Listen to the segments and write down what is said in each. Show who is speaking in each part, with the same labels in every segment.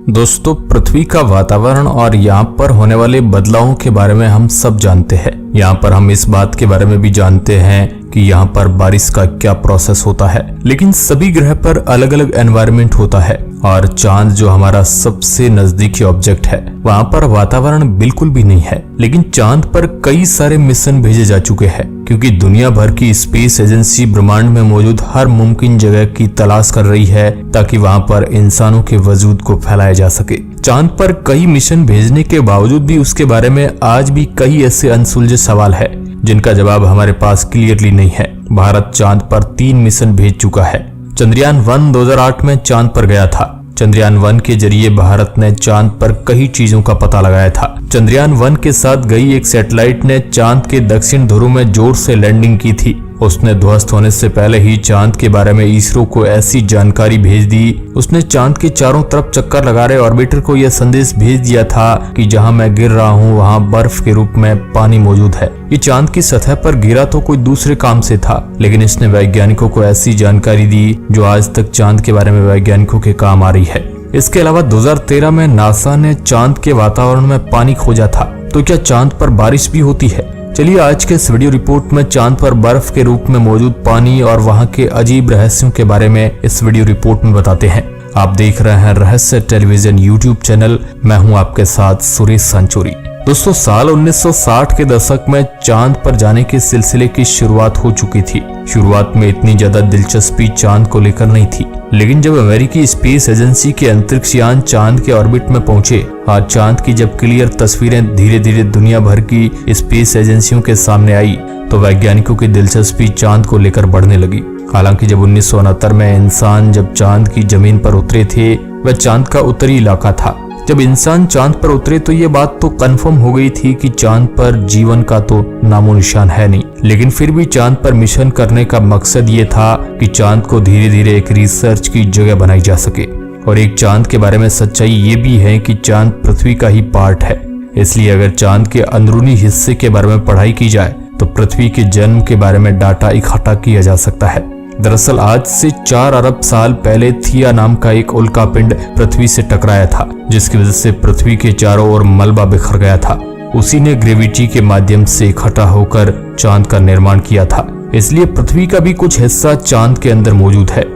Speaker 1: दोस्तों, पृथ्वी का वातावरण और यहाँ पर होने वाले बदलावों के बारे में हम सब जानते हैं। यहाँ पर हम इस बात के बारे में भी जानते हैं कि यहाँ पर बारिश का क्या प्रोसेस होता है। लेकिन सभी ग्रह पर अलग अलग एनवायरनमेंट होता है और चांद जो हमारा सबसे नजदीकी ऑब्जेक्ट है, वहाँ पर वातावरण बिल्कुल भी नहीं है। लेकिन चांद पर कई सारे मिशन भेजे जा चुके हैं क्योंकि दुनिया भर की स्पेस एजेंसी ब्रह्मांड में मौजूद हर मुमकिन जगह की तलाश कर रही है ताकि वहाँ पर इंसानों के वजूद को फैलाया जा सके। चांद पर कई मिशन भेजने के बावजूद भी उसके बारे में आज भी कई ऐसे अनसुलझे सवाल है जिनका जवाब हमारे पास क्लियरली नहीं है। भारत चांद पर 3 मिशन भेज चुका है। चंद्रयान-1 2008 में चांद पर गया था। चंद्रयान-1 के जरिए भारत ने चांद पर कई चीजों का पता लगाया था। चंद्रयान-1 के साथ गई एक सैटेलाइट ने चांद के दक्षिण ध्रुव में जोर से लैंडिंग की थी। उसने ध्वस्त होने से पहले ही चांद के बारे में इसरो को ऐसी जानकारी भेज दी। उसने चांद के चारों तरफ चक्कर लगा रहे ऑर्बिटर को यह संदेश भेज दिया था कि जहां मैं गिर रहा हूं वहां बर्फ के रूप में पानी मौजूद है। ये चांद की सतह पर गिरा तो कोई दूसरे काम से था, लेकिन इसने वैज्ञानिकों को ऐसी जानकारी दी जो आज तक चांद के बारे में वैज्ञानिकों के काम आ रही है। इसके अलावा 2013 में नासा ने चांद के वातावरण में पानी खोजा था। तो क्या चांद पर बारिश भी होती है? चलिए आज के इस वीडियो रिपोर्ट में चांद पर बर्फ के रूप में मौजूद पानी और वहां के अजीब रहस्यों के बारे में इस वीडियो रिपोर्ट में बताते हैं। आप देख रहे हैं रहस्य टेलीविजन यूट्यूब चैनल। मैं हूं आपके साथ सुरेश संचोरी। दोस्तों, साल 1960 के दशक में चांद पर जाने के सिलसिले की शुरुआत हो चुकी थी। शुरुआत में इतनी ज्यादा दिलचस्पी चांद को लेकर नहीं थी, लेकिन जब अमेरिकी स्पेस एजेंसी के अंतरिक्ष यान चांद के ऑर्बिट में पहुंचे और चांद की जब क्लियर तस्वीरें धीरे धीरे दुनिया भर की स्पेस एजेंसियों के सामने आई तो वैज्ञानिकों की दिलचस्पी चांद को लेकर बढ़ने लगी। हालांकि जब 1969 में इंसान जब चांद की जमीन पर उतरे थे, वह चांद का उत्तरी इलाका था। जब इंसान चांद पर उतरे तो ये बात तो कंफर्म हो गई थी कि चांद पर जीवन का तो नामो निशान है नहीं। लेकिन फिर भी चांद पर मिशन करने का मकसद ये था कि चांद को धीरे धीरे एक रिसर्च की जगह बनाई जा सके। और एक चांद के बारे में सच्चाई ये भी है कि चांद पृथ्वी का ही पार्ट है। इसलिए अगर चांद के अंदरूनी हिस्से के बारे में पढ़ाई की जाए तो पृथ्वी के जन्म के बारे में डाटा इकट्ठा किया जा सकता है। दरअसल आज से 4 अरब साल पहले थिया नाम का एक उल्कापिंड पृथ्वी से टकराया था, जिसकी वजह से पृथ्वी के चारों ओर मलबा बिखर गया था। उसी ने ग्रेविटी के माध्यम से इकट्ठा होकर चांद का निर्माण किया था। इसलिए पृथ्वी का भी कुछ हिस्सा चांद के अंदर मौजूद है।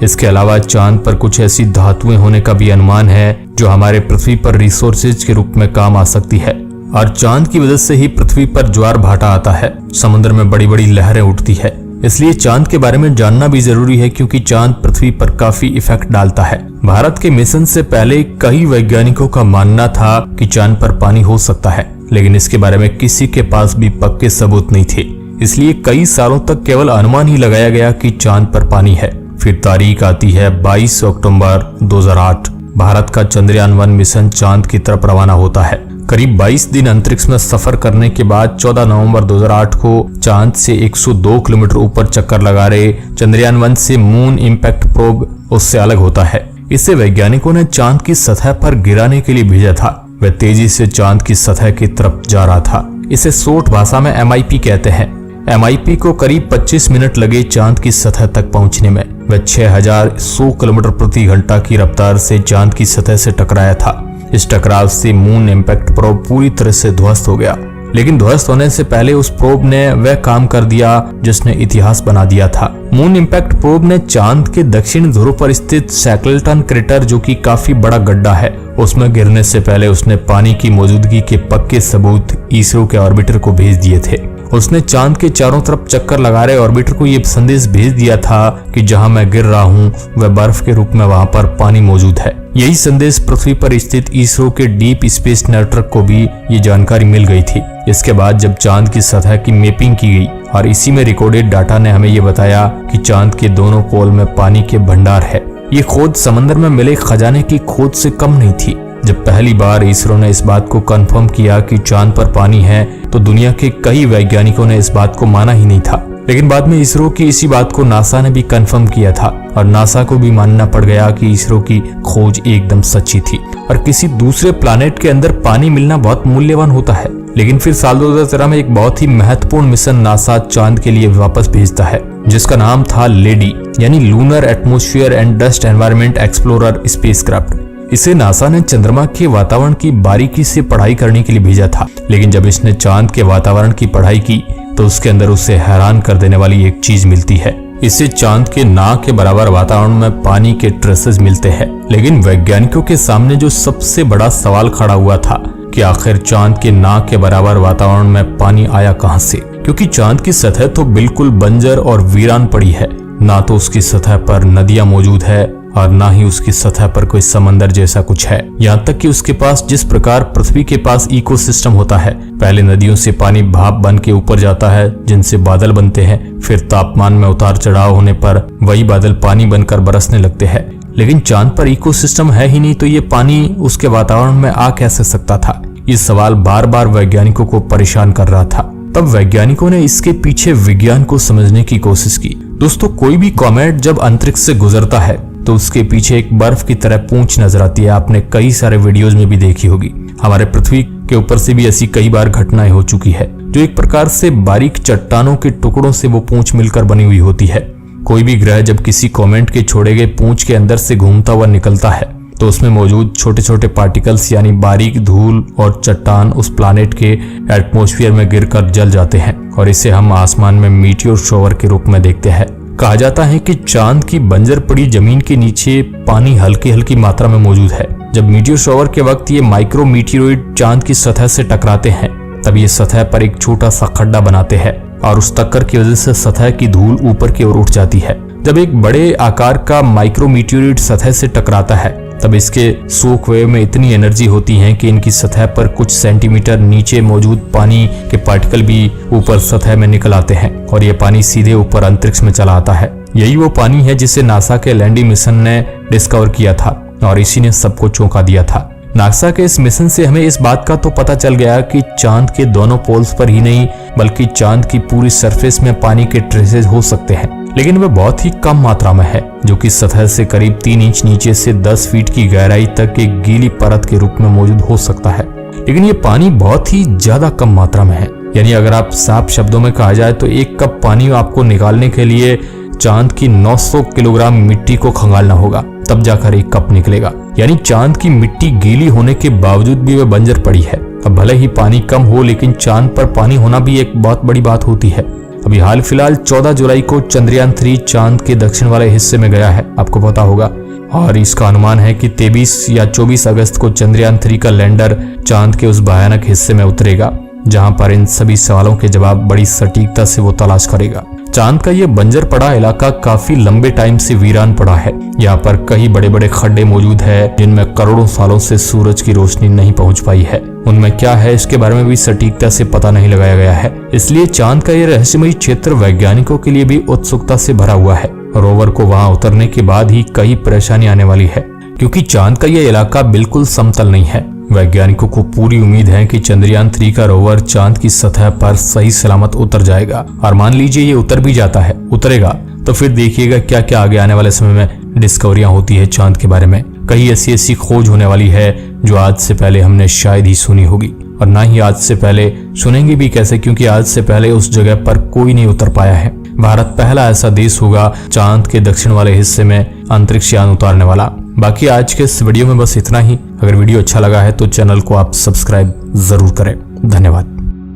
Speaker 1: इसके अलावा चांद पर कुछ ऐसी धातुएं होने का भी अनुमान है जो हमारे पृथ्वी पर रिसोर्सेज के रूप में काम आ सकती है। और चांद की वजह से ही पृथ्वी पर ज्वार भाटा आता है, समुद्र में बड़ी बड़ी लहरें उठती है। इसलिए चांद के बारे में जानना भी जरूरी है क्योंकि चांद पृथ्वी पर काफी इफेक्ट डालता है। भारत के मिशन से पहले कई वैज्ञानिकों का मानना था कि चांद पर पानी हो सकता है, लेकिन इसके बारे में किसी के पास भी पक्के सबूत नहीं थे। इसलिए कई सालों तक केवल अनुमान ही लगाया गया कि चांद पर पानी है। फिर तारीख आती है 22 अक्टूबर 2008। भारत का चंद्रयान-1 मिशन चांद की तरफ रवाना होता है। करीब 22 दिन अंतरिक्ष में सफर करने के बाद 14 नवंबर 2008 को चांद से 102 किलोमीटर ऊपर चक्कर लगा रहे चंद्रयान-1 से मून इम्पैक्ट प्रोब उससे अलग होता है। इसे वैज्ञानिकों ने चांद की सतह पर गिराने के लिए भेजा था। वह तेजी से चांद की सतह की तरफ जा रहा था। इसे शॉर्ट भाषा में MIP कहते हैं। MIP को करीब 25 मिनट लगे चांद की सतह तक पहुंचने में। वह 6100 किलोमीटर प्रति घंटा की रफ्तार से चांद की सतह से टकराया था। इस टकराव से मून इम्पैक्ट प्रोब पूरी तरह से ध्वस्त हो गया, लेकिन ध्वस्त होने से पहले उस प्रोब ने वह काम कर दिया जिसने इतिहास बना दिया था। मून इम्पैक्ट प्रोब ने चांद के दक्षिण ध्रुव पर स्थित शैकल्टन क्रेटर, जो कि काफी बड़ा गड्ढा है, उसमें गिरने से पहले उसने पानी की मौजूदगी के पक्के सबूत इसरो के ऑर्बिटर को भेज दिए थे। उसने चांद के चारों तरफ चक्कर लगा रहे ऑर्बिटर को यह संदेश भेज दिया था कि जहां मैं गिर रहा हूं वह बर्फ के रूप में वहां पर पानी मौजूद है। यही संदेश पृथ्वी पर स्थित इसरो के डीप स्पेस नेटवर्क को भी ये जानकारी मिल गई थी। इसके बाद जब चांद की सतह की मैपिंग की गई और इसी में रिकॉर्डेड डाटा ने हमें ये बताया कि चांद के दोनों पोल में पानी के भंडार है। ये खोज समंदर में मिले खजाने की खोज से कम नहीं थी। जब पहली बार इसरो ने इस बात को कंफर्म किया कि चांद पर पानी है तो दुनिया के कई वैज्ञानिकों ने इस बात को माना ही नहीं था। लेकिन बाद में इसरो की इसी बात को नासा ने भी कंफर्म किया था और नासा को भी मानना पड़ गया कि इसरो की खोज एकदम सच्ची थी और किसी दूसरे प्लैनेट के अंदर पानी मिलना बहुत मूल्यवान होता है। लेकिन फिर साल 2013 में एक बहुत ही महत्वपूर्ण मिशन नासा चांद के लिए वापस भेजता है, जिसका नाम था लेडी यानी lunar atmosphere and dust environment explorer spacecraft. इसे नासा ने चंद्रमा के वातावरण की बारीकी से पढ़ाई करने के लिए भेजा था, लेकिन जब इसने चांद के वातावरण की पढ़ाई की तो उसके अंदर उसे हैरान कर देने वाली एक चीज मिलती है। इसे चांद के ना के बराबर वातावरण में पानी के ट्रेसेस मिलते हैं। लेकिन वैज्ञानिकों के सामने जो सबसे बड़ा सवाल खड़ा हुआ था कि आखिर चांद के ना के बराबर वातावरण में पानी आया कहां से, क्योंकि चांद की सतह तो बिल्कुल बंजर और वीरान पड़ी है। ना तो उसकी सतह पर नदियां मौजूद है और ना ही उसकी सतह पर कोई समंदर जैसा कुछ है। यहाँ तक कि उसके पास जिस प्रकार पृथ्वी के पास इकोसिस्टम होता है, पहले नदियों से पानी भाप बन के ऊपर जाता है जिनसे बादल बनते हैं, फिर तापमान में उतार चढ़ाव होने पर वही बादल पानी बनकर बरसने लगते हैं। लेकिन चांद पर इकोसिस्टम है ही नहीं, तो ये पानी उसके वातावरण में आ कैसे सकता था? ये सवाल बार बार वैज्ञानिकों को परेशान कर रहा था। तब वैज्ञानिकों ने इसके पीछे विज्ञान को समझने की कोशिश की। दोस्तों, कोई भी कॉमेट जब अंतरिक्ष से गुजरता है तो उसके पीछे एक बर्फ की तरह पूंछ नजर आती है। आपने कई सारे वीडियोस में भी देखी होगी। हमारे पृथ्वी के ऊपर से भी ऐसी कई बार घटनाएं हो चुकी है, जो एक प्रकार से बारीक चट्टानों के टुकड़ों से वो पूंछ मिलकर बनी हुई होती है। कोई भी ग्रह जब किसी कॉमेट के छोड़े गए पूंछ के अंदर से घूमता हुआ निकलता है तो उसमें मौजूद छोटे छोटे पार्टिकल्स यानी बारीक धूल और चट्टान उस प्लानेट के एटमॉस्फेयर में गिरकर जल जाते हैं और इसे हम आसमान में मीटियोर शॉवर के रूप में देखते हैं। कहा जाता है कि चांद की बंजर पड़ी जमीन के नीचे पानी हल्की हल्की मात्रा में मौजूद है। जब मीटियोर शॉवर के वक्त ये माइक्रो मीटियोरॉइड चांद की सतह से टकराते हैं तब ये सतह पर एक छोटा सा खड्डा बनाते हैं और उस टक्कर की वजह से सतह की धूल ऊपर की ओर उठ जाती है। जब एक बड़े आकार का माइक्रो मीटियोरॉइड सतह से टकराता है तब इसके शॉक वेव में इतनी एनर्जी होती है कि इनकी सतह पर कुछ सेंटीमीटर नीचे मौजूद पानी के पार्टिकल भी ऊपर सतह में निकल आते हैं और ये पानी सीधे ऊपर अंतरिक्ष में चला आता है। यही वो पानी है जिसे नासा के लैंडिंग मिशन ने डिस्कवर किया था और इसी ने सबको चौंका दिया था। नासा के इस मिशन से हमें इस बात का तो पता चल गया कि चांद के दोनों पोल्स पर ही नहीं बल्कि चांद की पूरी सरफेस में पानी के ट्रेसेस हो सकते हैं, लेकिन वह बहुत ही कम मात्रा में है, जो कि सतह से करीब 3 इंच नीचे से 10 फीट की गहराई तक एक गीली परत के रूप में मौजूद हो सकता है। लेकिन ये पानी बहुत ही ज्यादा कम मात्रा में है। यानी अगर आप साफ शब्दों में कहा जाए तो 1 कप पानी आपको निकालने के लिए चांद की 900 किलोग्राम मिट्टी को खंगालना होगा, तब जाकर 1 कप निकलेगा। यानी चांद की मिट्टी गीली होने के बावजूद भी वह बंजर पड़ी है। अब भले ही पानी कम हो, लेकिन चांद पर पानी होना भी एक बहुत बड़ी बात होती है। अभी हाल फिलहाल 14 जुलाई को चंद्रयान 3 चांद के दक्षिण वाले हिस्से में गया है, आपको पता होगा, और इसका अनुमान है कि 23 या 24 अगस्त को चंद्रयान 3 का लैंडर चांद के उस भयानक हिस्से में उतरेगा जहां पर इन सभी सवालों के जवाब बड़ी सटीकता से वो तलाश करेगा। चांद का ये बंजर पड़ा इलाका काफी लंबे टाइम से वीरान पड़ा है। यहाँ पर कई बड़े बड़े खड्डे मौजूद है जिनमें करोड़ों सालों से सूरज की रोशनी नहीं पहुंच पाई है। उनमें क्या है इसके बारे में भी सटीकता से पता नहीं लगाया गया है। इसलिए चांद का ये रहस्यमयी क्षेत्र वैज्ञानिकों के लिए भी उत्सुकता से भरा हुआ है। रोवर को वहां उतरने के बाद ही कई परेशानी आने वाली है, क्योंकि चांद का ये इलाका बिल्कुल समतल नहीं है। वैज्ञानिकों को पूरी उम्मीद है कि चंद्रयान 3 का रोवर चांद की सतह पर सही सलामत उतर जाएगा। और मान लीजिए ये उतर भी जाता है, उतरेगा, तो फिर देखिएगा क्या क्या आगे आने वाले समय में डिस्कवरियां होती है चांद के बारे में। कहीं ऐसी खोज होने वाली है जो आज से पहले हमने शायद ही सुनी होगी, और ना ही आज से पहले सुनेंगे भी कैसे, क्योंकि आज से पहले उस जगह पर कोई नहीं उतर पाया है। भारत पहला ऐसा देश होगा चांद के दक्षिण वाले हिस्से में अंतरिक्ष यान उतारने वाला। बाकी आज के इस वीडियो में बस इतना ही। अगर वीडियो अच्छा लगा है तो चैनल को आप सब्सक्राइब जरूर करें। धन्यवाद।